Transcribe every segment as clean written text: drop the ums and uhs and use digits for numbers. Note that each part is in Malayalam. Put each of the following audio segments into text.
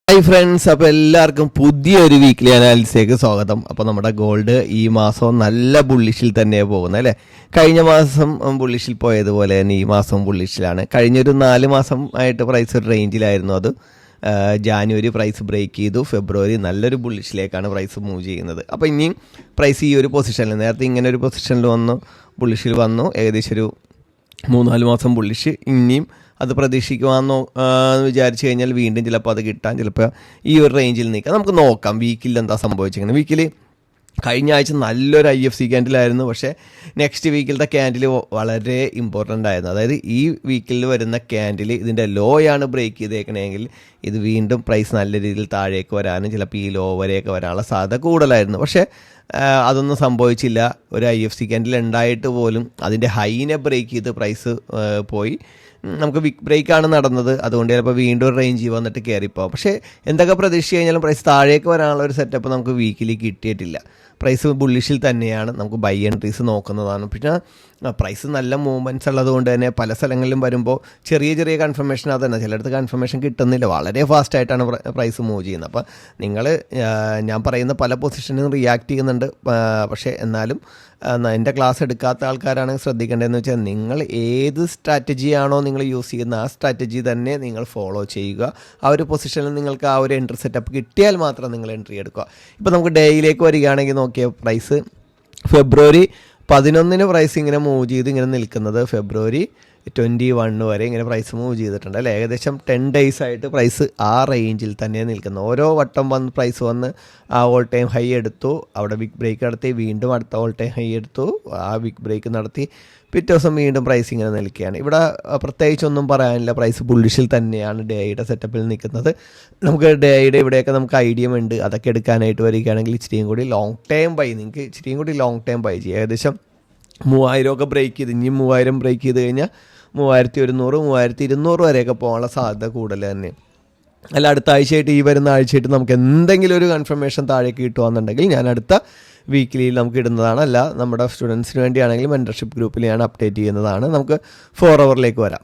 ഹായ് ഫ്രണ്ട്സ്, അപ്പോൾ എല്ലാവർക്കും പുതിയൊരു വീക്ക്ലി അനാലിസിലേക്ക് സ്വാഗതം. അപ്പോൾ നമ്മുടെ ഗോൾഡ് ഈ മാസം നല്ല ബുള്ളിഷിൽ തന്നെ പോകുന്നത് അല്ലേ. കഴിഞ്ഞ മാസം ബുള്ളിഷിൽ പോയതുപോലെ തന്നെ ഈ മാസം ബുള്ളിഷിലാണ്. കഴിഞ്ഞൊരു 4 മാസം ആയിട്ട് പ്രൈസ് ഒരു റേഞ്ചിലായിരുന്നു. അത് ജാനുവരി പ്രൈസ് ബ്രേക്ക് ചെയ്തു, ഫെബ്രുവരി നല്ലൊരു ബുള്ളിഷിലേക്കാണ് പ്രൈസ് മൂവ് ചെയ്യുന്നത്. അപ്പോൾ ഇനിയും പ്രൈസ് ഈ ഒരു പൊസിഷനിൽ, നേരത്തെ ഇങ്ങനെ ഒരു പൊസിഷനിൽ വന്നു, ബുള്ളിഷിൽ വന്നു, ഏകദേശം ഒരു 3-4 മാസം ബുള്ളിഷ്. ഇനിയും അത് പ്രതീക്ഷിക്കുവാന്നോ വിചാരിച്ചു കഴിഞ്ഞാൽ വീണ്ടും ചിലപ്പോൾ അത് കിട്ടാൻ, ചിലപ്പോൾ ഈ ഒരു റേഞ്ചിൽ നിൽക്കാം. നമുക്ക് നോക്കാം വീക്കിൽ എന്താ സംഭവിച്ചിരിക്കുന്നത്. വീക്കിൽ കഴിഞ്ഞ ആഴ്ച നല്ലൊരു IFC ക്യാൻഡിലായിരുന്നു. പക്ഷേ നെക്സ്റ്റ് വീക്കിലത്തെ ക്യാൻഡിൽ വളരെ ഇമ്പോർട്ടൻ്റ് ആയിരുന്നു. അതായത് ഈ വീക്കിൽ വരുന്ന ക്യാൻഡിൽ ഇതിൻ്റെ ലോയാണ് ബ്രേക്ക് ചെയ്തേക്കണമെങ്കിൽ ഇത് വീണ്ടും പ്രൈസ് നല്ല രീതിയിൽ താഴേക്ക് വരാനും ചിലപ്പോൾ ഈ ലോ വരെയൊക്കെ വരാനുള്ള സാധ്യത കൂടുതലായിരുന്നു. പക്ഷേ അതൊന്നും സംഭവിച്ചില്ല. ഒരു IFC ക്യാൻഡിൽ ഉണ്ടായിട്ട് പോലും അതിൻ്റെ ഹൈനെ ബ്രേക്ക് ചെയ്ത് പ്രൈസ് പോയി. നമുക്ക് വിക്ക് ബ്രേക്കാണ് നടന്നത്, അതുകൊണ്ട് ചിലപ്പോൾ വീണ്ടും ഒരു റേഞ്ച് വന്നിട്ട് കയറിപ്പോകും. പക്ഷേ എന്തൊക്കെ പ്രതീക്ഷിച്ച് കഴിഞ്ഞാലും പ്രൈസ് താഴേക്ക് വരാനുള്ള ഒരു സെറ്റപ്പ് നമുക്ക് വീക്കിലി കിട്ടിയിട്ടില്ല. പ്രൈസ് ബുള്ളിഷിൽ തന്നെയാണ്. നമുക്ക് ബൈ എൻട്രീസ് നോക്കുന്നതാണ്. പിന്നെ പ്രൈസ് നല്ല മൂവ്മെൻറ്റ്സ് ഉള്ളത് കൊണ്ട് തന്നെ പല സ്ഥലങ്ങളിലും വരുമ്പോൾ ചെറിയ ചെറിയ കൺഫർമേഷൻ അത് തന്നെ, ചിലയിടത്ത് കൺഫർമേഷൻ കിട്ടുന്നില്ല, വളരെ ഫാസ്റ്റായിട്ടാണ് പ്രൈസ് മൂവ് ചെയ്യുന്നത്. അപ്പോൾ നിങ്ങൾ ഞാൻ പറയുന്ന പല പൊസിഷനും റിയാക്ട് ചെയ്യുന്നുണ്ട്. പക്ഷേ എന്നാലും എൻ്റെ ക്ലാസ് എടുക്കാത്ത ആൾക്കാരാണെങ്കിൽ ശ്രദ്ധിക്കേണ്ടതെന്ന് വെച്ചാൽ, നിങ്ങൾ ഏത് സ്ട്രാറ്റജിയാണോ നിങ്ങൾ യൂസ് ചെയ്യുന്ന ആ സ്ട്രാറ്റജി തന്നെ നിങ്ങൾ ഫോളോ ചെയ്യുക. ആ ഒരു പൊസിഷനിൽ നിങ്ങൾക്ക് ആ ഒരു എൻട്രി സെറ്റപ്പ് കിട്ടിയാൽ മാത്രം നിങ്ങൾ എൻട്രി എടുക്കുക. ഇപ്പോൾ നമുക്ക് ഡേയിലേക്ക് വരികയാണെങ്കിൽ നോക്കിയ പ്രൈസ് ഫെബ്രുവരി 11 പ്രൈസ് ഇങ്ങനെ മൂവ് ചെയ്ത് ഇങ്ങനെ നിൽക്കുന്നത് ഫെബ്രുവരി 21 വരെ ഇങ്ങനെ പ്രൈസ് മൂവ് ചെയ്തിട്ടുണ്ട് അല്ലേ. ഏകദേശം 10 days ആയിട്ട് പ്രൈസ് ആ റേഞ്ചിൽ തന്നെ നിൽക്കുന്നു. ഓരോ വട്ടം വന്ന് പ്രൈസ് വന്ന് ആ ഓൾ ടൈം ഹൈ എടുത്തു, അവിടെ വിക്ക് ബ്രേക്ക് നടത്തി, വീണ്ടും അടുത്ത ഓൾ ടൈം ഹൈ എടുത്തു, ആ വിക്ക് ബ്രേക്ക് നടത്തി, പിറ്റേ ദിവസം വീണ്ടും പ്രൈസ് ഇങ്ങനെ നിൽക്കുകയാണ്. ഇവിടെ പ്രത്യേകിച്ചൊന്നും പറയാനില്ല. പ്രൈസ് ബുള്ളിഷിൽ തന്നെയാണ് ഡേയുടെ സെറ്റപ്പിൽ നിൽക്കുന്നത്. നമുക്ക് ഡേയുടെ ഇവിടെയൊക്കെ നമുക്ക് ഐഡിയ ഉണ്ട്. അതൊക്കെ എടുക്കാനായിട്ട് വരികയാണെങ്കിൽ ഇച്ചിരിയും കൂടി ലോങ് ടൈം ബൈ, നിങ്ങൾക്ക് ഇച്ചിരിയും കൂടി ലോങ് ടൈം ബൈ ചെയ്യുക. ഏകദേശം 3000 ഒക്കെ ബ്രേക്ക് ചെയ്ത്, ഇനി 3000 ബ്രേക്ക് ചെയ്ത് കഴിഞ്ഞാൽ 3100, 3200 വരെയൊക്കെ പോകാനുള്ള സാധ്യത കൂടുതൽ തന്നെ. അല്ല, അടുത്ത ആഴ്ചയായിട്ട്, ഈ വരുന്ന ആഴ്ചയായിട്ട് നമുക്ക് എന്തെങ്കിലും ഒരു കൺഫർമേഷൻ താഴേക്ക് കിട്ടുകയെന്നുണ്ടെങ്കിൽ ഞാൻ അടുത്ത വീക്കിലിയിൽ നമുക്ക് ഇടുന്നതാണ്. അല്ല, നമ്മുടെ സ്റ്റുഡൻസിന് വേണ്ടിയാണെങ്കിൽ മെൻറ്റർഷിപ്പ് ഗ്രൂപ്പിൽ ഞാൻ അപ്ഡേറ്റ് ചെയ്യുന്നതാണ്. നമുക്ക് 4 hourലേക്ക് വരാം.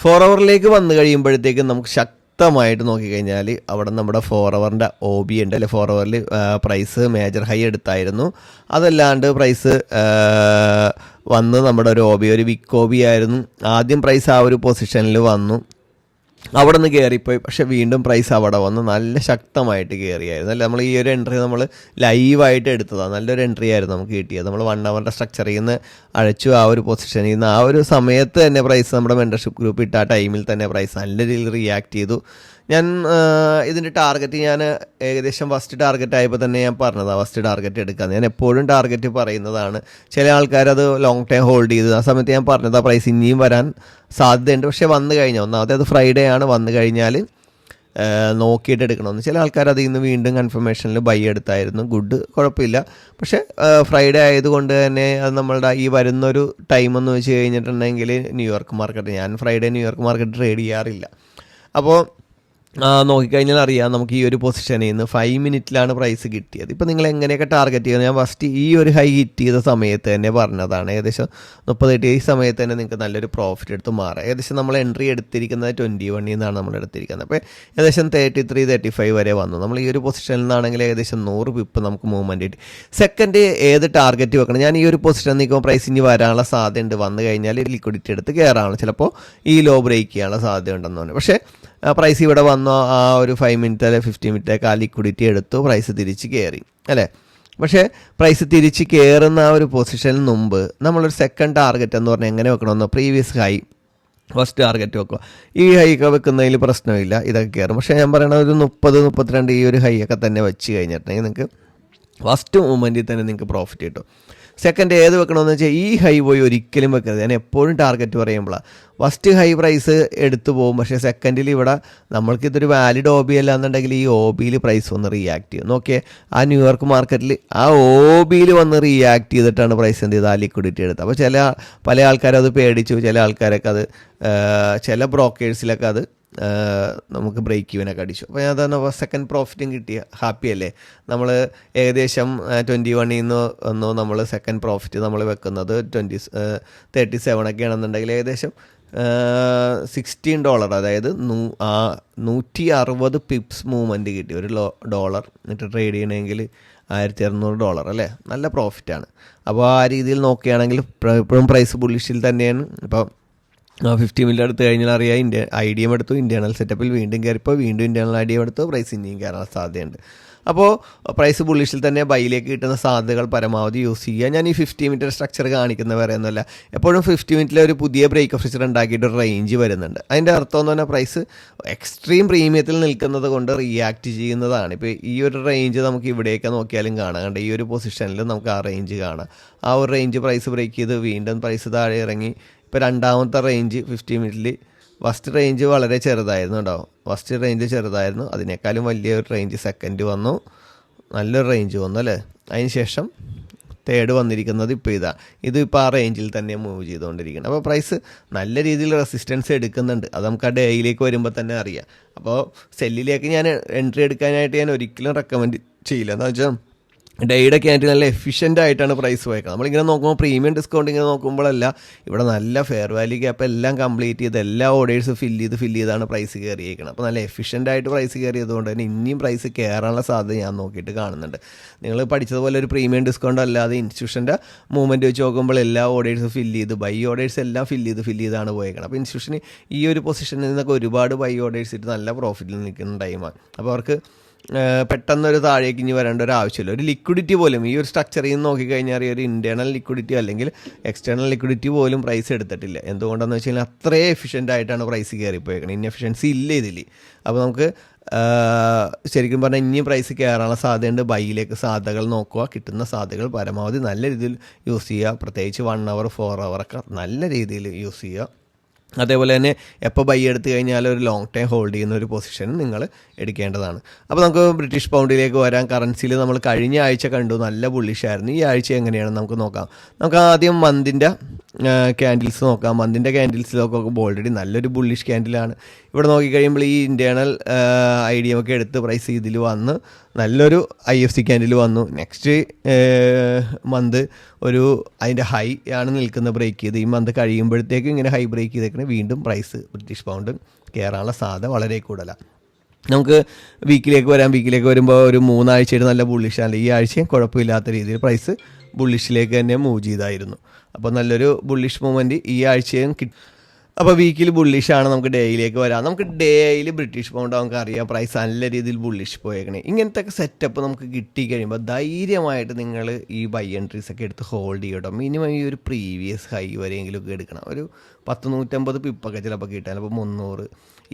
4 hourലേക്ക് വന്നു കഴിയുമ്പോഴത്തേക്കും നമുക്ക് ശക്തമായിട്ട് നോക്കിക്കഴിഞ്ഞാൽ അവിടെ നമ്മുടെ 4 hourൻ്റെ OB ഉണ്ട് അല്ലെ. 4 hourൽ പ്രൈസ് മേജർ ഹൈ എടുത്തായിരുന്നു. അതല്ലാണ്ട് പ്രൈസ് വന്ന് നമ്മുടെ ഒരു OB, ഒരു വിക്ക് OB ആയിരുന്നു. ആദ്യം പ്രൈസ് ആ ഒരു പൊസിഷനിൽ വന്നു, അവിടെ നിന്ന് കയറിപ്പോയി. പക്ഷേ വീണ്ടും പ്രൈസ് അവിടെ വന്ന് നല്ല ശക്തമായിട്ട് കയറിയായിരുന്നു അല്ലേ. നമ്മൾ ഈ ഒരു എൻട്രി നമ്മൾ ലൈവായിട്ട് എടുത്തതാണ്. നല്ലൊരു എൻട്രി ആയിരുന്നു നമുക്ക് കിട്ടിയത്. നമ്മൾ 1 hourൻ്റെ സ്ട്രക്ചറിൽ നിന്ന് അഴച്ചു. ആ ഒരു പൊസിഷനിൽ നിന്ന് ആ ഒരു സമയത്ത് തന്നെ പ്രൈസ് നമ്മുടെ മെൻറ്റർഷിപ്പ് ഗ്രൂപ്പ് ഇട്ട ആ ടൈമിൽ തന്നെ പ്രൈസ് നല്ല രീതിയിൽ റിയാക്ട് ചെയ്തു. ഞാൻ ഇതിൻ്റെ ടാർഗറ്റ് ഞാൻ ഏകദേശം ഫസ്റ്റ് ടാർഗറ്റ് ആയപ്പോൾ തന്നെ ഞാൻ പറഞ്ഞതാണ് ഫസ്റ്റ് ടാർഗറ്റ് എടുക്കാമെന്ന്. ഞാൻ എപ്പോഴും ടാർഗറ്റ് പറയുന്നതാണ്. ചില ആൾക്കാരത് ലോങ് ടൈം ഹോൾഡ് ചെയ്ത്, ആ സമയത്ത് ഞാൻ പറഞ്ഞതാണ് പ്രൈസ് ഇനിയും വരാൻ സാധ്യതയുണ്ട്. പക്ഷേ വന്നു കഴിഞ്ഞാൽ, ഒന്നാമത്തെ അത് ഫ്രൈഡേ ആണ്, വന്നു കഴിഞ്ഞാൽ നോക്കിയിട്ട് എടുക്കണമെന്ന്. ചില ആൾക്കാർ അതിൽ നിന്ന് വീണ്ടും കൺഫർമേഷനിൽ ബൈ എടുത്തായിരുന്നു. ഗുഡ്, കുഴപ്പമില്ല. പക്ഷേ ഫ്രൈഡേ ആയതുകൊണ്ട് തന്നെ അത് നമ്മളുടെ ഈ വരുന്നൊരു ടൈം എന്ന് വെച്ച് കഴിഞ്ഞിട്ടുണ്ടെങ്കിൽ ന്യൂയോർക്ക് മാർക്കറ്റ്, ഞാൻ ഫ്രൈഡേ ന്യൂയോർക്ക് മാർക്കറ്റ് ട്രേഡ് ചെയ്യാറില്ല. അപ്പോൾ നോക്കിക്കഴിഞ്ഞാൽ അറിയാം നമുക്ക് ഈ ഒരു പൊസിഷനിൽ നിന്ന് 5 മിനിറ്റിലാണ് പ്രൈസ് കിട്ടിയത്. ഇപ്പോൾ നിങ്ങൾ എങ്ങനെയൊക്കെ ടാർഗറ്റ് ചെയ്യുന്നത്, ഞാൻ ഫസ്റ്റ് ഈ ഒരു ഹൈ ഹിറ്റ് ചെയ്ത സമയത്ത് തന്നെ പറഞ്ഞതാണ്. ഏകദേശം 38 ഈ സമയത്ത് തന്നെ നിങ്ങൾക്ക് നല്ലൊരു പ്രോഫിറ്റ് എടുത്ത് മാറാം. ഏകദേശം നമ്മൾ എൻട്രി എടുത്തിരിക്കുന്നത് 21 നിന്നാണ് നമ്മൾ എടുത്തിരിക്കുന്നത്. അപ്പോൾ ഏകദേശം 33-35 വരെ വന്നു. നമ്മൾ ഈ ഒരു പൊസിഷനിൽ നിന്നാണെങ്കിൽ ഏകദേശം 100 പിപ്പ് നമുക്ക് മൂവ്മെൻറ്റ് കിട്ടി. സെക്കൻഡ് ഏത് ടാർഗറ്റ് വെക്കണം? ഞാൻ ഈ ഒരു പൊസിഷനിൽ നിൽക്കുമ്പോൾ പ്രൈസ് ഇനി വരാനുള്ള സാധ്യതയുണ്ട്. വന്നു കഴിഞ്ഞാൽ ലിക്വിഡിറ്റി എടുത്ത് കയറാണ്, ചിലപ്പോൾ ഈ ലോ ബ്രേക്ക് ചെയ്യാനുള്ള സാധ്യത ഉണ്ടെന്ന് പറഞ്ഞു. പക്ഷേ പ്രൈസ് ഇവിടെ വന്നോ ആ ഒരു 5 മിനിറ്റ് അല്ലെങ്കിൽ 15 മിനിറ്റൊക്കെ ആ ലിക്വിഡിറ്റി എടുത്തു, പ്രൈസ് തിരിച്ച് കയറി അല്ലേ. പക്ഷേ പ്രൈസ് തിരിച്ച് കയറുന്ന ആ ഒരു പൊസിഷന് മുമ്പ് നമ്മളൊരു സെക്കൻഡ് ടാർഗറ്റ് എന്ന് പറഞ്ഞാൽ എങ്ങനെ വെക്കണമെന്നോ, പ്രീവിയസ് ഹൈ ഫസ്റ്റ് ടാർഗറ്റ് വെക്കുക. ഈ ഹൈ ഒക്കെ വെക്കുന്നതിൽ പ്രശ്നമില്ല, ഇതൊക്കെ കയറും. പക്ഷേ ഞാൻ പറയണത് ഒരു 30-32 ഈ ഒരു ഹൈ ഒക്കെ തന്നെ വെച്ച് കഴിഞ്ഞിട്ടുണ്ടെങ്കിൽ നിങ്ങൾക്ക് ഫസ്റ്റ് മൂവ്മെൻറ്റിൽ തന്നെ നിങ്ങൾക്ക് പ്രോഫിറ്റ് കിട്ടും. സെക്കൻഡ് ഏത് വെക്കണമെന്ന് വെച്ചാൽ ഈ ഹൈ പോയി ഒരിക്കലും വെക്കരുത്. ഞാൻ എപ്പോഴും ടാർഗറ്റ് പറയുമ്പോഴാണ് ഫസ്റ്റ് ഹൈ പ്രൈസ് എടുത്തു പോകും. പക്ഷേ സെക്കൻഡിൽ ഇവിടെ നമ്മൾക്കിതൊരു വാലിഡ് OB അല്ല എന്നുണ്ടെങ്കിൽ ഈ OBയിൽ പ്രൈസ് വന്ന് റിയാക്ട് ചെയ്യും. നോക്കിയേ, ആ ന്യൂയോർക്ക് മാർക്കറ്റിൽ ആ OBയിൽ വന്ന് റിയാക്ട് ചെയ്തിട്ടാണ് പ്രൈസ് എന്ത് ചെയ്ത് ആ ലിക്വിഡിറ്റി എടുത്തത്. അപ്പോൾ പല ആൾക്കാരത് പേടിച്ചു, ചില ആൾക്കാരൊക്കെ അത് ചില ബ്രോക്കേഴ്സിലൊക്കെ അത് നമുക്ക് ബ്രേക്ക് ഈവനൊക്കെ അടിച്ചു. അപ്പോൾ ഞാൻ തന്നെ സെക്കൻഡ് പ്രോഫിറ്റും കിട്ടിയ ഹാപ്പി അല്ലേ. നമ്മൾ ഏകദേശം 21 നിന്ന് വന്നു നമ്മൾ സെക്കൻഡ് പ്രോഫിറ്റ് നമ്മൾ വെക്കുന്നത് 37 ഒക്കെ ആണെന്നുണ്ടെങ്കിൽ ഏകദേശം $16, അതായത് 160 പിപ്സ് മൂവ്മെൻറ്റ് കിട്ടി ഒരു ഡോളർ. എന്നിട്ട് ട്രേഡ് ചെയ്യണമെങ്കിൽ $1200 അല്ലേ, നല്ല പ്രോഫിറ്റാണ്. അപ്പോൾ ആ രീതിയിൽ നോക്കുകയാണെങ്കിൽ ഇപ്പോഴും പ്രൈസ് ബുള്ളിഷിൽ തന്നെയാണ്. ഇപ്പോൾ 50 മില്യൺ എടുത്ത് കഴിഞ്ഞാൽ അറിയാം, IDM എടുത്തു, ഇൻറ്റേർണൽ സെറ്റപ്പിൽ വീണ്ടും കയറിപ്പോൾ വീണ്ടും ഇൻറ്റേർണൽ IDM എടുത്തു, പ്രൈസ് ഇനിയും കയറാൻ സാധ്യതയുണ്ട്. അപ്പോൾ പ്രൈസ് ബുള്ളിഷിൽ തന്നെ ബൈയിലേക്ക് കിട്ടുന്ന സാധ്യതകൾ പരമാവധി യൂസ് ചെയ്യുക. ഞാൻ ഈ 50 മിനിറ്റ് സ്ട്രക്ചർ കാണിക്കുന്ന വേറെ ഒന്നുമല്ല, എപ്പോഴും 50 മിനിറ്റിലെ ഒരു പുതിയ ബ്രേക്ക് ഓഫ് സ്ട്രക്ചർ ഉണ്ടാക്കിയിട്ട് ഒരു റേഞ്ച് വരുന്നുണ്ട്. അതിൻ്റെ അർത്ഥം എന്ന് പറഞ്ഞാൽ പ്രൈസ് എക്സ്ട്രീം പ്രീമിയത്തിൽ നിൽക്കുന്നത് കൊണ്ട് റിയാക്ട് ചെയ്യുന്നതാണ്. ഇപ്പോൾ ഈ ഒരു റേഞ്ച് നമുക്ക് ഇവിടെയൊക്കെ നോക്കിയാലും കാണാം, കണ്ട് ഈ ഒരു പൊസിഷനിൽ നമുക്ക് ആ റേഞ്ച് കാണാം. ആ ഒരു റേഞ്ച് പ്രൈസ് ബ്രേക്ക് ചെയ്ത് വീണ്ടും പ്രൈസ് താഴെ ഇറങ്ങി. ഇപ്പോൾ രണ്ടാമത്തെ റേഞ്ച് 50 മിനിറ്റിൽ ഫസ്റ്റ് റേഞ്ച് വളരെ ചെറുതായിരുന്നു കേട്ടോ, ഫസ്റ്റ് റേഞ്ച് ചെറുതായിരുന്നു, അതിനേക്കാളും വലിയൊരു റേഞ്ച് സെക്കൻഡ് വന്നു, നല്ലൊരു റേഞ്ച് വന്നു അല്ലേ. അതിന് ശേഷം തേർഡ് വന്നിരിക്കുന്നത് ഇപ്പോൾ ഇതിപ്പോൾ ആ റേഞ്ചിൽ തന്നെ മൂവ് ചെയ്തുകൊണ്ടിരിക്കണം. അപ്പോൾ പ്രൈസ് നല്ല രീതിയിൽ റെസിസ്റ്റൻസ് എടുക്കുന്നുണ്ട്, അത് നമുക്ക് ആ ഡേയിലേക്ക് വരുമ്പോൾ തന്നെ അറിയാം. അപ്പോൾ സെല്ലിലേക്ക് ഞാൻ എൻട്രി എടുക്കാനായിട്ട് ഞാൻ ഒരിക്കലും റെക്കമെൻഡ് ചെയ്യില്ല. എന്താ വെച്ചാൽ ഡേയുടെ ക്യാൻഡിൽ നല്ല എഫിഷ്യൻ്റ് ആയിട്ടാണ് പ്രൈസ് പോയേക്കുന്നത്. നമ്മളിങ്ങനെ നോക്കുമ്പോൾ പ്രീമിയം ഡിസ്കൗണ്ട് ഇങ്ങനെ നോക്കുമ്പോഴല്ല, ഇവിടെ നല്ല ഫെയർ വാല്യൂ ഗ്യാപ്പ് എല്ലാം കംപ്ലീറ്റ് ചെയ്ത് എല്ലാ ഓർഡേഴ്സ് ഫില്ല് ചെയ്താണ് പ്രൈസ് കയറിയേക്കുന്നത്. അപ്പോൾ നല്ല എഫിഷ്യൻ്റ് ആയിട്ട് പ്രൈസ് കയറിയതുകൊണ്ട് തന്നെ ഇനിയും പ്രൈസ് കയറാനുള്ള സാധ്യത ഞാൻ നോക്കിയിട്ട് കാണുന്നുണ്ട്. നിങ്ങൾ പഠിച്ചതുപോലെ ഒരു പ്രീമിയം ഡിസ്കൗണ്ട് അല്ലാതെ ഇൻസ്റ്റിറ്റ്യൂഷൻ്റെ മൂവ്മെൻറ്റ് വെച്ച് നോക്കുമ്പോൾ എല്ലാ ഓർഡേഴ്സ് ഫില്ല് ചെയ്ത് ബൈ ഓർഡേഴ്സ് എല്ലാം ഫില്ല് ചെയ്താണ് പോയേക്കുന്നത്. അപ്പോൾ ഇൻസ്റ്റിറ്റ്യൂഷന് ഈ ഒരു പൊസിഷനിൽ നിന്നൊക്കെ ഒരുപാട് ബൈ ഓർഡേഴ്സ് ഇട്ട് നല്ല പ്രോഫിറ്റിൽ നിൽക്കുന്ന ടൈമാണ്. അപ്പോൾ അവർക്ക് പെട്ടെന്നൊരു താഴേക്ക് ഇനി വരേണ്ട ഒരു ആവശ്യമില്ല. ഒരു ലിക്വിഡിറ്റി പോലും ഈ ഒരു സ്ട്രക്ചറിൽ നിന്ന് നോക്കിക്കഴിഞ്ഞാൽ ഒരു ഇൻറ്റേർണൽ ലിക്വിഡിറ്റി അല്ലെങ്കിൽ എക്സ്റ്റേണൽ ലിക്വിഡിറ്റി പോലും പ്രൈസ് എടുത്തിട്ടില്ല. എന്തുകൊണ്ടാണെന്ന് വെച്ച് കഴിഞ്ഞാൽ അത്രയും എഫിഷ്യൻ്റ് ആയിട്ടാണ് പ്രൈസ് കയറിപ്പോയേക്കണം, ഇൻഎഫിഷ്യൻസി ഇല്ല ഇതിൽ. അപ്പോൾ നമുക്ക് ശരിക്കും പറഞ്ഞാൽ ഇനിയും പ്രൈസ് കയറാനുള്ള സാധ്യതയുണ്ട്. ബൈയിലേക്ക് സാധ്യതകൾ നോക്കുക, കിട്ടുന്ന സാധ്യതകൾ പരമാവധി നല്ല രീതിയിൽ യൂസ് ചെയ്യുക. പ്രത്യേകിച്ച് 1 അവർ 4 അവറൊക്കെ നല്ല രീതിയിൽ യൂസ് ചെയ്യുക. അതേപോലെ തന്നെ എപ്പോൾ ബൈ എടുത്തു കഴിഞ്ഞാൽ ഒരു ലോങ് ടൈം ഹോൾഡ് ചെയ്യുന്ന ഒരു പൊസിഷൻ നിങ്ങൾ എടുക്കേണ്ടതാണ്. അപ്പോൾ നമുക്ക് ബ്രിട്ടീഷ് പൗണ്ടിലേക്ക് വരാൻ. കറൻസിയിൽ നമ്മൾ കഴിഞ്ഞ ആഴ്ച കണ്ടു നല്ല ബുള്ളിഷായിരുന്നു. ഈ ആഴ്ച എങ്ങനെയാണെന്ന് നമുക്ക് നോക്കാം. നമുക്ക് ആദ്യം മന്തിൻ്റെ ക്യാൻഡിൽസ് നോക്കാം. മന്തിൻ്റെ ക്യാൻഡിൽസിലൊക്കെ ഓൾറെഡി നല്ലൊരു ബുള്ളിഷ് ക്യാൻഡിലാണ്. ഇവിടെ നോക്കിക്കഴിയുമ്പോൾ ഈ ഇൻറ്റേർണൽ IDM ഒക്കെ എടുത്ത് പ്രൈസ് ഇതിൽ വന്ന് നല്ലൊരു IFC ക്യാൻഡിൽ വന്നു. നെക്സ്റ്റ് മന്ത് ഒരു അതിൻ്റെ ഹൈ ആണ് നിൽക്കുന്നത്, ബ്രേക്ക് ചെയ്ത്. ഈ മന്ത് കഴിയുമ്പോഴത്തേക്കും ഇങ്ങനെ ഹൈ ബ്രേക്ക് ചെയ്തേക്കണേ വീണ്ടും പ്രൈസ് ബ്രിട്ടീഷ് പൗണ്ട് കയറാനുള്ള സാധ്യത വളരെ കൂടുതലാണ്. നമുക്ക് വീക്കിലേക്ക് വരാം. വീക്കിലേക്ക് വരുമ്പോൾ ഒരു 3 ആഴ്ചയായിട്ട് നല്ല ബുള്ളിഷാണ്. ഈ ആഴ്ചയും കുഴപ്പമില്ലാത്ത രീതിയിൽ പ്രൈസ് ബുള്ളിഷിലേക്ക് തന്നെ മൂവ് ചെയ്തായിരുന്നു. അപ്പോൾ നല്ലൊരു ബുള്ളിഷ് മൂവ്മെൻറ്റ് ഈ ആഴ്ചയും കിട്ടും. അപ്പോൾ വീക്കിൽ ബുള്ളിഷാണ്. നമുക്ക് ഡേയിലേക്ക് വരാം. നമുക്ക് ഡേയിൽ ബ്രിട്ടീഷ് പൗണ്ട് നമുക്ക് അറിയാം പ്രൈസ് നല്ല രീതിയിൽ ബുള്ളിഷ് പോയേക്കണേ. ഇങ്ങനത്തെ ഒക്കെ സെറ്റപ്പ് നമുക്ക് കിട്ടിക്കഴിയുമ്പോൾ ധൈര്യമായിട്ട് നിങ്ങൾ ഈ ബൈ എൻട്രീസ് ഒക്കെ എടുത്ത് ഹോൾഡ് ചെയ്യട്ടോ. മിനിമം ഈ ഒരു പ്രീവിയസ് ഹൈ വരെയെങ്കിലും ഒക്കെ എടുക്കണം. ഒരു 100-150 പിപ്പൊക്കെ ചിലപ്പോൾ കിട്ടാൻ, അപ്പോൾ 300.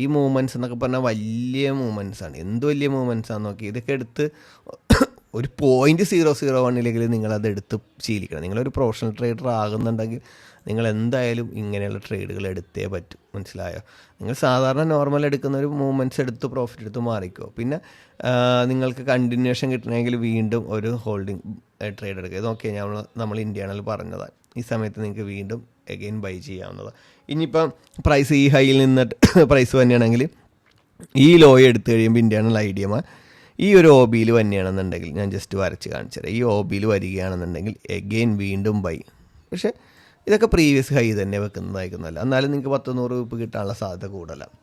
ഈ മൂവ്മെൻറ്റ്സ് എന്നൊക്കെ പറഞ്ഞാൽ വലിയ മൂവ്മെൻറ്റ്സാണ്. എന്ത് വലിയ മൂവ്മെൻറ്റ്സാണെന്ന് നോക്കി ഇതൊക്കെ എടുത്ത് ഒരു 0.001 നിങ്ങളത് എടുത്ത് ശീലിക്കണം. നിങ്ങളൊരു പ്രൊഫഷണൽ ട്രേഡർ ആകുന്നുണ്ടെങ്കിൽ നിങ്ങൾ എന്തായാലും ഇങ്ങനെയുള്ള ട്രേഡുകൾ എടുത്തേ പറ്റും. മനസ്സിലായോ? നിങ്ങൾ സാധാരണ നോർമൽ എടുക്കുന്ന ഒരു മൂവ്മെൻറ്റ്സ് എടുത്ത് പ്രോഫിറ്റ് എടുത്ത് മാറിക്കോ. പിന്നെ നിങ്ങൾക്ക് കണ്ടിന്യൂഷൻ കിട്ടണമെങ്കിൽ വീണ്ടും ഒരു ഹോൾഡിംഗ് ട്രേഡ് എടുക്കുക. ഇത് ഓക്കെ, നമ്മൾ ഇന്ത്യയാണല്ലോ പറഞ്ഞതാണ്. ഈ സമയത്ത് നിങ്ങൾക്ക് വീണ്ടും എഗെയിൻ ബൈ ചെയ്യാവുന്നതാണ്. ഇനിയിപ്പം പ്രൈസ് ഈ ഹൈയിൽ നിന്നിട്ട് പ്രൈസ് തന്നെയാണെങ്കിൽ ഈ ലോ എടുത്തു കഴിയുമ്പോൾ ഇന്ത്യയാണൽ IDM ഈ ഒരു OBയിൽ തന്നെയാണെന്നുണ്ടെങ്കിൽ ഞാൻ ജസ്റ്റ് വരച്ച് കാണിച്ചു തരാം. ഈ OBയിൽ വരികയാണെന്നുണ്ടെങ്കിൽ എഗെയിൻ വീണ്ടും ബൈ. പക്ഷേ ഇതൊക്കെ പ്രീവിയസ് ഹൈ തന്നെ വെക്കുന്നതായിരിക്കുന്നല്ല. എന്നാലും നിങ്ങൾക്ക് 100 രൂപ കിട്ടാനുള്ള സാധ്യത കൂടുതലാണ്.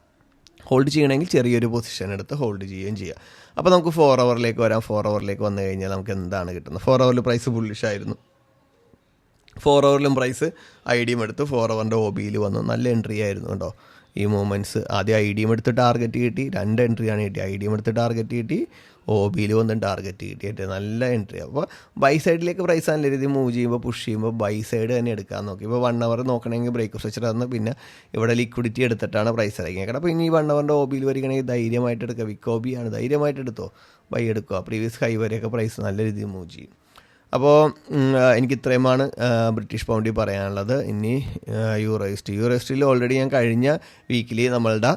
ഹോൾഡ് ചെയ്യണമെങ്കിൽ ചെറിയൊരു പൊസിഷൻ എടുത്ത് ഹോൾഡ് ചെയ്യുകയും ചെയ്യുക. അപ്പോൾ നമുക്ക് 4 അവറിലേക്ക് വരാം. 4 അവറിലേക്ക് വന്നു കഴിഞ്ഞാൽ നമുക്ക് എന്താണ് കിട്ടുന്നത്? 4 അവറിൽ പ്രൈസ് ബുള്ളിഷായിരുന്നു. 4 അവറിലും പ്രൈസ് IDM എടുത്ത് 4 അവറിൻ്റെ OBയിൽ വന്നു. നല്ല എൻട്രി ആയിരുന്നു കേട്ടോ. ഈ മൂവ്മെൻറ്റ്സ് ആദ്യം IDM എടുത്ത് ടാർഗറ്റ് കിട്ടി, 2 എൻട്രിയാണ് കിട്ടി. IDM എടുത്ത് ടാർഗറ്റ് കിട്ടി, OBയിൽ വന്നും ടാർഗറ്റ് കിട്ടിയിട്ട് നല്ല എൻട്രി. അപ്പോൾ ബൈ സൈഡിലേക്ക് പ്രൈസ് നല്ല രീതിയിൽ മൂവ് ചെയ്യുമ്പോൾ പുഷ് ചെയ്യുമ്പോൾ ബൈ സൈഡ് തന്നെ എടുക്കാൻ നോക്കി. ഇപ്പോൾ 1 അവർ നോക്കണമെങ്കിൽ ബ്രേക്ക് സ്ട്രക്ചർ തന്ന് പിന്നെ ഇവിടെ ലിക്വിഡിറ്റി എടുത്തിട്ടാണ് പ്രൈസ് ഇറങ്ങിയേക്കണം. അപ്പോൾ ഇനി 1 അവറിൻ്റെ OBയിൽ വരികയാണെങ്കിൽ ധൈര്യമായിട്ട് എടുക്കുക. വിക്ക് OB ആണ്, ധൈര്യമായിട്ട് എടുത്തോ, ബൈ എടുക്കുക. പ്രീവിയസ് ഹൈ വരെയൊക്കെ പ്രൈസ് നല്ല രീതിയിൽ മൂവ് ചെയ്യും. അപ്പോൾ എനിക്ക് ഇത്രയുമാണ് ബ്രിട്ടീഷ് പൗണ്ടിൽ പറയാനുള്ളത്. ഇനി യൂറോസ്റ്റിൽ ഓൾറെഡി ഞാൻ കഴിഞ്ഞ വീക്കിൽ നമ്മളുടെ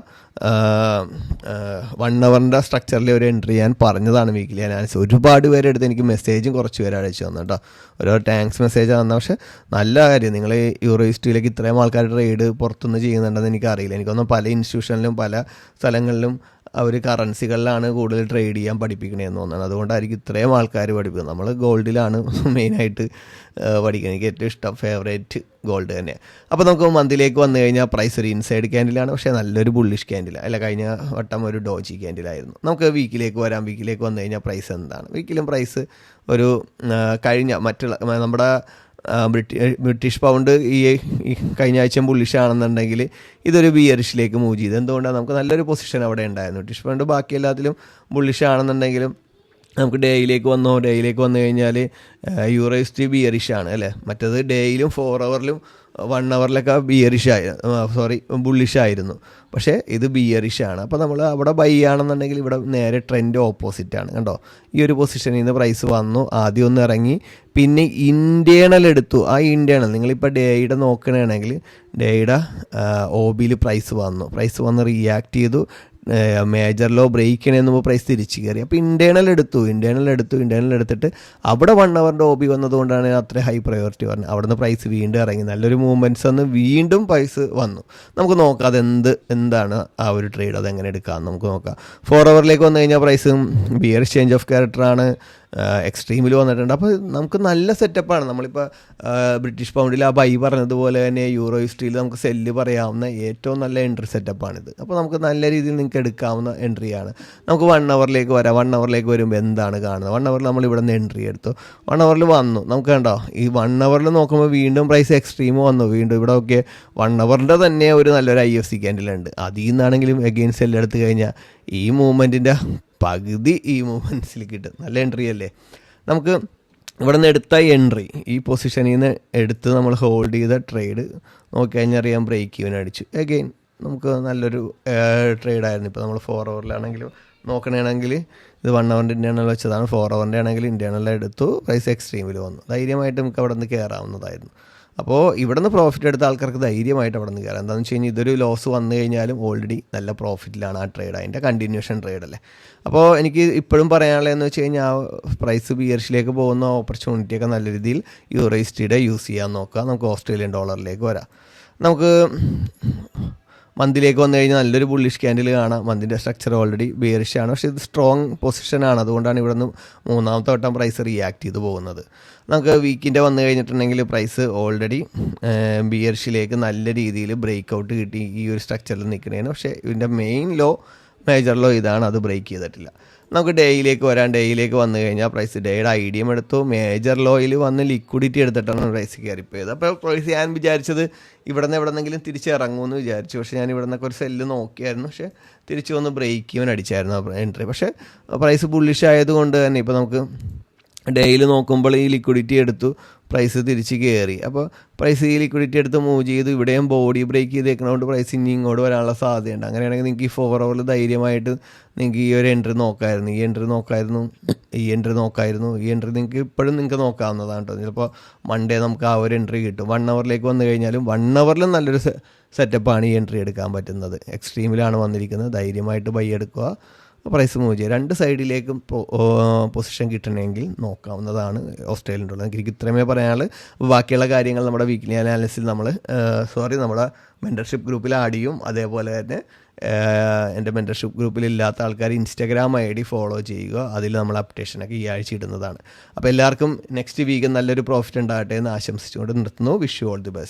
1 അവറിൻ്റെ സ്ട്രക്ചറിൽ ഒരു എൻട്രി ഞാൻ പറഞ്ഞതാണ് വീക്കിലി അനാലിസിസ്. ഒരുപാട് പേരെടുത്ത് എനിക്ക് മെസ്സേജും കുറച്ച് പേര് അയച്ചു തന്നു കേട്ടോ. ഓരോ താങ്ക്സ് മെസ്സേജ് തന്ന. പക്ഷേ നല്ല കാര്യം, നിങ്ങൾ യൂറോസ്റ്റിയിലേക്ക് ഇത്രയും ആൾക്കാർ ട്രേഡ് പുറത്തുനിന്ന് ചെയ്യുന്നുണ്ടെന്ന് എനിക്കറിയില്ല. എനിക്കൊന്നും പല ഇൻസ്റ്റിറ്റ്യൂഷനിലും പല സ്ഥലങ്ങളിലും അവർ കറൻസികളിലാണ് കൂടുതൽ ട്രേഡ് ചെയ്യാൻ പഠിപ്പിക്കണതെന്ന് തോന്നുന്നത്. അതുകൊണ്ടായിരിക്കും ഇത്രയും ആൾക്കാർ പഠിപ്പിക്കുന്നത്. നമ്മൾ ഗോൾഡിലാണ് മെയിനായിട്ട് പഠിക്കുന്നത്. എനിക്ക് ഏറ്റവും ഇഷ്ടം ഫേവറേറ്റ് ഗോൾഡ് തന്നെയാണ്. അപ്പോൾ നമുക്ക് മന്തിലേക്ക് വന്നു കഴിഞ്ഞാൽ പ്രൈസ് ഒരു ഇൻസൈഡ് ക്യാൻഡിലാണ്, പക്ഷേ നല്ലൊരു ബുള്ളിഷ് ക്യാൻഡിൽ അല്ല. കഴിഞ്ഞ വട്ടം ഒരു ഡോജി ക്യാൻഡിലായിരുന്നു. നമുക്ക് വീക്കിലേക്ക് വരാം. വീക്കിലേക്ക് വന്നു കഴിഞ്ഞാൽ പ്രൈസ് എന്താണ്? വീക്കിലും പ്രൈസ് ഒരു കഴിഞ്ഞ മറ്റുള്ള നമ്മുടെ ബ്രിട്ടീഷ് പൗണ്ട് ഈ കഴിഞ്ഞ ആഴ്ച ബുള്ളിഷ് ആണെന്നുണ്ടെങ്കിൽ ഇതൊരു ബിയറിഷിലേക്ക് മൂവ് ചെയ്ത്. എന്തുകൊണ്ടാണ്? നമുക്ക് നല്ലൊരു പൊസിഷൻ അവിടെ ഉണ്ടായിരുന്നു. ബ്രിട്ടീഷ് പൗണ്ട് ബാക്കി എല്ലാത്തിലും ബുള്ളിഷ് ആണെന്നുണ്ടെങ്കിലും നമുക്ക് ഡേയിലേക്ക് വന്നു കഴിഞ്ഞാൽ യൂറോയിസ്റ്റ് ബിയറിഷാണ് അല്ലേ. മറ്റേത് ഡേയിലും 4 ഹവറിലും 1 ഹവറിലൊക്കെ ബുള്ളിഷായിരുന്നു. പക്ഷേ ഇത് ബിയറിഷാണ്. അപ്പോൾ നമ്മൾ അവിടെ ബൈ ആണെന്നുണ്ടെങ്കിൽ ഇവിടെ നേരെ ട്രെൻഡ് ഓപ്പോസിറ്റാണ്. കണ്ടോ, ഈ ഒരു പൊസിഷനിൽ നിന്ന് പ്രൈസ് വന്നു, ആദ്യം ഒന്ന് ഇറങ്ങി, പിന്നെ ഇൻറ്റേണൽ എടുത്തു. ആ ഇൻറ്റേണൽ നിങ്ങളിപ്പോൾ ഡേയുടെ നോക്കണമെങ്കിൽ ഡേയുടെ OBയിൽ പ്രൈസ് വന്ന് റിയാക്ട് ചെയ്തു. മേജർ ലോ ബ്രേക്ക് ചെയ്യണമെന്ന് പ്രൈസ് തിരിച്ച് കയറി. അപ്പോൾ ഇൻറ്റേണൽ എടുത്തിട്ട് അവിടെ 1 ഹവറിൻ്റെ OB വന്നതുകൊണ്ടാണ് അത്ര ഹൈ പ്രയോറിറ്റി പറഞ്ഞത്. അവിടെ നിന്ന് പ്രൈസ് വീണ്ടും ഇറങ്ങി, നല്ലൊരു മൂവ്മെൻറ്റ്സ് വന്ന് വീണ്ടും പ്രൈസ് വന്നു. നമുക്ക് നോക്കാം എന്താണ് ആ ഒരു ട്രേഡ്, അതെങ്ങനെ എടുക്കാമെന്ന് നമുക്ക് നോക്കാം. 4 ഹവറിലേക്ക് വന്നു കഴിഞ്ഞാൽ പ്രൈസ് ബിയർ ചേഞ്ച് ഓഫ് ക്യാരക്ടറാണ്, എക്സ്ട്രീമിൽ വന്നിട്ടുണ്ട്. അപ്പോൾ നമുക്ക് നല്ല സെറ്റപ്പാണ്. നമ്മളിപ്പോൾ ബ്രിട്ടീഷ് പൗണ്ടിൽ ആ ബൈ പറഞ്ഞതുപോലെ തന്നെ യൂറോയിസ്റ്റിയിൽ നമുക്ക് സെല്ല് പറയാവുന്ന ഏറ്റവും നല്ല എൻട്രി സെറ്റപ്പാണിത്. അപ്പോൾ നമുക്ക് നല്ല രീതിയിൽ നിങ്ങൾക്ക് എടുക്കാവുന്ന എൻട്രിയാണ്. നമുക്ക് 1 ഹവറിലേക്ക് വരാം. 1 ഹവറിലേക്ക് വരുമ്പോൾ എന്താണ് കാണുന്നത്? 1 ഹവറിൽ നമ്മൾ ഇവിടെ നിന്ന് എൻട്രി എടുത്തു. 1 ഹവറിൽ വന്നു. നമുക്ക് കണ്ടോ, ഈ 1 ഹവറിൽ നോക്കുമ്പോൾ വീണ്ടും പ്രൈസ് എക്സ്ട്രീം വന്നു. വീണ്ടും ഇവിടെ ഒക്കെ 1 ഹവറിൻ്റെ തന്നെ ഒരു നല്ലൊരു IFC ക്യാൻഡിലുണ്ട്. അതിൽ നിന്നാണെങ്കിലും എഗെയിൻ സെല്ല് എടുത്തു കഴിഞ്ഞാൽ ഈ മൂവ്മെൻറ്റിൻ്റെ പകുതി ഈ മൂവ്മെൻറ്റ്സിൽ കിട്ടും. നല്ല എൻട്രി അല്ലേ? നമുക്ക് ഇവിടെ നിന്ന് എടുത്ത എൻട്രി ഈ പൊസിഷനിൽ നിന്ന് എടുത്ത് നമ്മൾ ഹോൾഡ് ചെയ്ത ട്രേഡ് നോക്കിക്കഴിഞ്ഞാൽ അറിയാം, ബ്രേക്ക് ഈവൻ അടിച്ചു. എഗെയിൻ നമുക്ക് നല്ലൊരു ട്രേഡായിരുന്നു. ഇപ്പോൾ നമ്മൾ 4 ഹവറിലാണെങ്കിലും നോക്കണമെങ്കിൽ ഇത് 1 ഹവറിൻ്റെ ഇൻറ്റേർണൽ വെച്ചതാണ്. 4 ഹവറിൻ്റെ ആണെങ്കിൽ ഇൻറ്റേർണൽ എടുത്തു, പ്രൈസ് എക്സ്ട്രീമിൽ വന്നു. ധൈര്യമായിട്ട് നമുക്ക് അവിടെ നിന്ന് കയറാവുന്നതായിരുന്നു. അപ്പോൾ ഇവിടെ നിന്ന് പ്രോഫിറ്റ് എടുത്ത ആൾക്കാർക്ക് ധൈര്യമായിട്ട് അവിടെ നിന്ന് കയറാം. എന്താണെന്ന് വെച്ച് കഴിഞ്ഞാൽ ഇതൊരു ലോസ് വന്നു കഴിഞ്ഞാലും ഓൾറെഡി നല്ല പ്രോഫിറ്റിലാണ് ആ ട്രേഡ്, അതിൻ്റെ കണ്ടിന്യൂഷൻ ട്രേഡല്ലേ. അപ്പോൾ എനിക്ക് ഇപ്പോഴും പറയാനുള്ളതെന്ന് വെച്ച് കഴിഞ്ഞാൽ ആ പ്രൈസ് ബിയർഷിലേക്ക് പോകുന്ന ഓപ്പർച്യൂണിറ്റിയൊക്കെ നല്ല രീതിയിൽ യൂറോയിസ്റ്റിയുടെ യൂസ് ചെയ്യാൻ നോക്കുക. നമുക്ക് ഓസ്ട്രേലിയൻ ഡോളറിലേക്ക് വരാം. നമുക്ക് മന്തിലേക്ക് വന്നു കഴിഞ്ഞാൽ നല്ലൊരു ബുള്ളിഷ് ക്യാൻഡിൽ കാണാം. മന്തിൻ്റെ സ്ട്രക്ചർ ഓൾറെഡി ബിയറിഷാണ്, പക്ഷേ ഇത് സ്ട്രോങ് പൊസിഷനാണ്. അതുകൊണ്ടാണ് ഇവിടെ നിന്ന് 3ാമത്തെ വട്ടം പ്രൈസ് റിയാക്ട് ചെയ്ത് പോകുന്നത്. നമുക്ക് വീക്കിൻ്റെ വന്നു കഴിഞ്ഞിട്ടുണ്ടെങ്കിൽ പ്രൈസ് ഓൾറെഡി ബിയറിഷിലേക്ക് നല്ല രീതിയിൽ ബ്രേക്ക് ഔട്ട് കിട്ടി ഈ ഒരു സ്ട്രക്ചറിൽ നിൽക്കുന്നതിന്. പക്ഷേ ഇതിൻ്റെ മെയിൻ ലോ മേജർ ലോ ഇതാണ്, അത് ബ്രേക്ക് ചെയ്തിട്ടില്ല. നമുക്ക് ഡേയിലേക്ക് വരാം. ഡേയിലേക്ക് വന്നു കഴിഞ്ഞാൽ പ്രൈസ് ഡേയുടെ ഐഡിയം എടുത്തു, മേജർ ലോയിൽ വന്ന് ലിക്വിഡിറ്റി എടുത്തിട്ടാണ് പ്രൈസ് കയറിപ്പോയത്. അപ്പോൾ പ്രൈസ് ഞാൻ വിചാരിച്ചത് ഇവിടെ നിന്ന് എവിടെന്നെങ്കിലും തിരിച്ചിറങ്ങുമെന്ന് വിചാരിച്ചു. പക്ഷേ ഞാൻ ഇവിടെ നിന്നൊക്കെ ഒരു സെല്ല് നോക്കിയായിരുന്നു, പക്ഷേ തിരിച്ചു വന്ന് ബ്രേക്ക് ഈവൻ അടിച്ചായിരുന്നു എൻട്രി. പക്ഷേ പ്രൈസ് ബുള്ളിഷ് ആയതുകൊണ്ട് തന്നെ ഇപ്പോൾ നമുക്ക് ഡേയിൽ നോക്കുമ്പോൾ ഈ ലിക്വിഡിറ്റി എടുത്തു, പ്രൈസ് തിരിച്ച് കയറി. അപ്പോൾ പ്രൈസ് ഈ ലിക്വിഡിറ്റി എടുത്ത് മൂവ് ചെയ്തു. ഇവിടെയും ബോഡി ബ്രേക്ക് ചെയ്തേക്കുന്നതുകൊണ്ട് പ്രൈസ് ഇനി ഇങ്ങോട്ട് വരാനുള്ള സാധ്യതയുണ്ട്. അങ്ങനെയാണെങ്കിൽ നിങ്ങൾക്ക് ഈ 4 ഹവറിൽ ധൈര്യമായിട്ട് നിങ്ങൾക്ക് ഈ ഒരു എൻട്രി നോക്കായിരുന്നു, ഈ എൻട്രി നിങ്ങൾക്ക് ഇപ്പോഴും നിങ്ങൾക്ക് നോക്കാവുന്നതാണ് കേട്ടോ. ചിലപ്പോൾ മൺഡേ നമുക്ക് ആ ഒരു എൻട്രി കിട്ടും. 1 ഹവറിലേക്ക് വന്നു കഴിഞ്ഞാലും 1 ഹവറിലും നല്ലൊരു സെറ്റപ്പാണ് ഈ എൻട്രി എടുക്കാൻ പറ്റുന്നത്. എക്സ്ട്രീമിലാണ് വന്നിരിക്കുന്നത്. ധൈര്യമായിട്ട് ബൈ എടുക്കുക, പ്രൈസ് മൂവ് ചെയ്യുക. 2 സൈഡിലേക്കും പൊസിഷൻ കിട്ടണമെങ്കിൽ നോക്കാവുന്നതാണ് ഓസ്ട്രേലിയൻ ഡോളർ. എനിക്ക് ഇത്രയുമേ പറയാനുള്ളൂ. ബാക്കിയുള്ള കാര്യങ്ങൾ നമ്മുടെ വീക്ക്ലി അനാലിസിൽ നമ്മുടെ മെൻറ്റർഷിപ്പ് ഗ്രൂപ്പിൽ ആഡ് ചെയ്യും. അതേപോലെ തന്നെ എൻ്റെ മെൻറ്റർഷിപ്പ് ഗ്രൂപ്പിലില്ലാത്ത ആൾക്കാർ Instagram ID ഫോളോ ചെയ്യുക. അതിൽ നമ്മൾ അപ്ഡേഷനൊക്കെ ഈ ആഴ്ച ഇടുന്നതാണ്. അപ്പോൾ എല്ലാവർക്കും നെക്സ്റ്റ് വീക്ക് നല്ലൊരു പ്രോഫിറ്റ് ഉണ്ടാകട്ടെ എന്ന് ആശംസിച്ചുകൊണ്ട് നിർത്തുന്നു. Wish you all the best.